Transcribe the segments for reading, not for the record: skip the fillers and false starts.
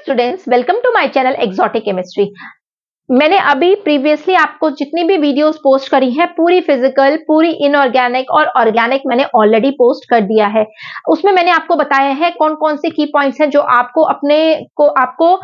Students, welcome to my channel exotic chemistry. मैंने अभी previously आपको जितनी भी वीडियोस पोस्ट करी हैं, पूरी फिजिकल, पूरी इनऑर्गेनिक और ऑर्गेनिक मैंने ऑलरेडी पोस्ट कर दिया है। उसमें मैंने आपको बताया है कौन कौन से की पॉइंट्स हैं जो आपको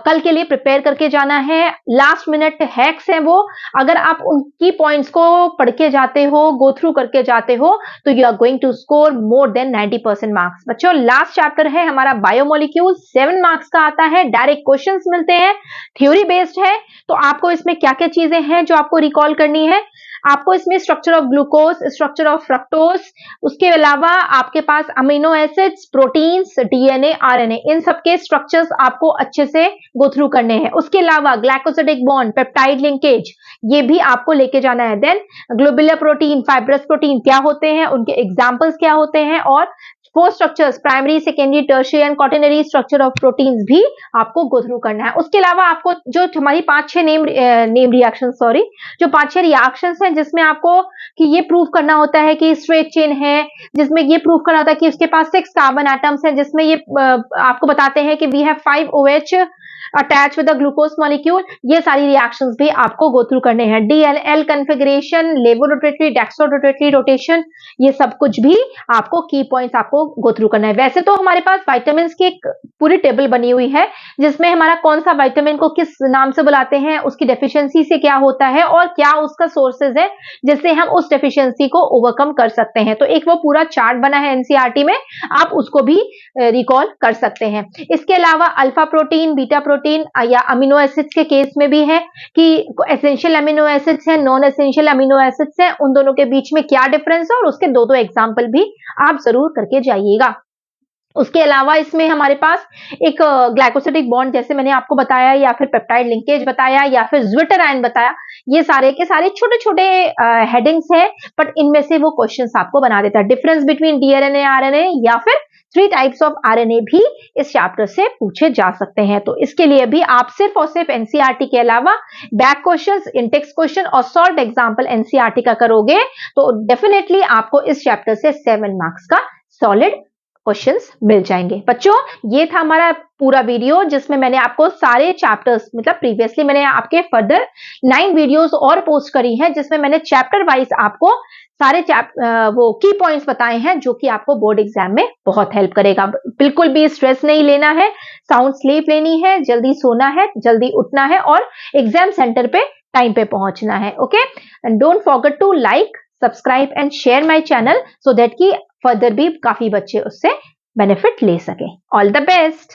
कल के लिए प्रिपेयर करके जाना है। लास्ट मिनट हैक्स हैं वो। अगर आप उन की पॉइंट्स को पढ़ के जाते हो, गो थ्रू करके जाते हो, तो you are going to score more than 90% marks. बच्चों, लास्ट चैप्टर है हमारा बायोमोलिक्यूल, 7 मार्क्स का आता है, डायरेक्ट क्वेश्चंस मिलते हैं, थ्योरी बेस्ड है। तो आपको इसमें क्या क्या चीजें हैं जो आपको रिकॉल करनी है? आपको इसमें structure of glucose, structure of fructose, उसके अलावा आपके पास amino acids, proteins, DNA, RNA, इन सबके स्ट्रक्चर्स आपको अच्छे से गो थ्रू करने हैं। उसके अलावा ग्लाइकोसिडिक बॉन्ड, पेप्टाइड लिंकेज, ये भी आपको लेके जाना है। Then globular protein, fibrous protein क्या होते हैं, उनके एग्जाम्पल्स क्या होते हैं, और 4 structures, primary, secondary, tertiary and quaternary structure of proteins भी आपको गो थ्रू करना है। उसके अलावा आपको जो हमारी 5-6 नेम रिएक्शन, जो 5-6 रिएक्शंस हैं जिसमें आपको कि ये प्रूव करना होता है कि स्ट्रेट चेन है, जिसमें ये प्रूव करना होता है कि उसके पास 6 कार्बन एटम्स हैं, जिसमें ये आपको बताते हैं कि we have 5 OH attach with the glucose molecule. ये सारी रिएक्शंस भी आपको गो थ्रू करने हैं। DNL कन्फिगरेशन, लेवो रोटेटरी, डेक्सो रोटेटरी रोटेशन, ये सब कुछ भी आपको की पॉइंट्स आपको गो थ्रू करना है। वैसे तो हमारे पास विटामिन्स की एक पूरी टेबल बनी हुई है, जिसमें हमारा कौन सा विटामिन को किस नाम से बुलाते हैं, उसकी डेफिशिएंसी से क्या होता है और क्या उसका सोर्सेज है जिससे हम उस डेफिशिएंसी को ओवरकम कर सकते हैं। तो एक वो पूरा चार्ट बना है एनसीईआरटी में, आप उसको भी रिकॉल कर सकते हैं। इसके अलावा अल्फा प्रोटीन, बीटा प्रोटीन या अमीनो एसिड्स के केस में भी है कि एसेंशियल अमीनो एसिड्स हैं, नॉन एसेंशियल अमीनो एसिड्स हैं, उन दोनों के बीच में क्या डिफरेंस है, और उसके दो एग्जाम्पल भी आप जरूर करके जाइएगा। उसके अलावा इसमें हमारे पास एक ग्लाइकोसिडिक बॉन्ड, जैसे मैंने आपको बताया, या फिर पेप्टाइड लिंकेज बताया, या फिर ज्विटर आयन बताया, ये सारे के सारे छोटे छोटे हेडिंग्स हैं, बट इनमें से वो क्वेश्चंस आपको बना देता है। डिफरेंस बिटवीन डीआरएनए, आरएनए, या फिर 3 टाइप्स ऑफ आरएनए भी इस चैप्टर से पूछे जा सकते हैं। तो इसके लिए भी आप सिर्फ और सिर्फ एनसीईआरटी के अलावा बैक क्वेश्चंस, इंटेक्स क्वेश्चन और सॉल्व एग्जाम्पल एनसीईआरटी का करोगे तो डेफिनेटली आपको इस चैप्टर से 7 मार्क्स का सॉलिड क्वेश्चंस मिल जाएंगे। बच्चों, ये था हमारा पूरा वीडियो जिसमें मैंने आपको सारे चैप्टर्स, मतलब प्रीवियसली मैंने आपके फर्दर 9 वीडियोस और पोस्ट करी हैं, जिसमें मैंने चैप्टर वाइज आपको सारे वो की पॉइंट्स बताए हैं, जो कि आपको बोर्ड एग्जाम में बहुत हेल्प करेगा। बिल्कुल भी स्ट्रेस नहीं लेना है, साउंड स्लीप लेनी है, जल्दी सोना है, जल्दी उठना है, और एग्जाम सेंटर पे टाइम पे पहुंचना है। Okay, and don't forget to like, subscribe and share my channel so that कि फर्दर भी काफी बच्चे उससे बेनिफिट ले सके। All the best.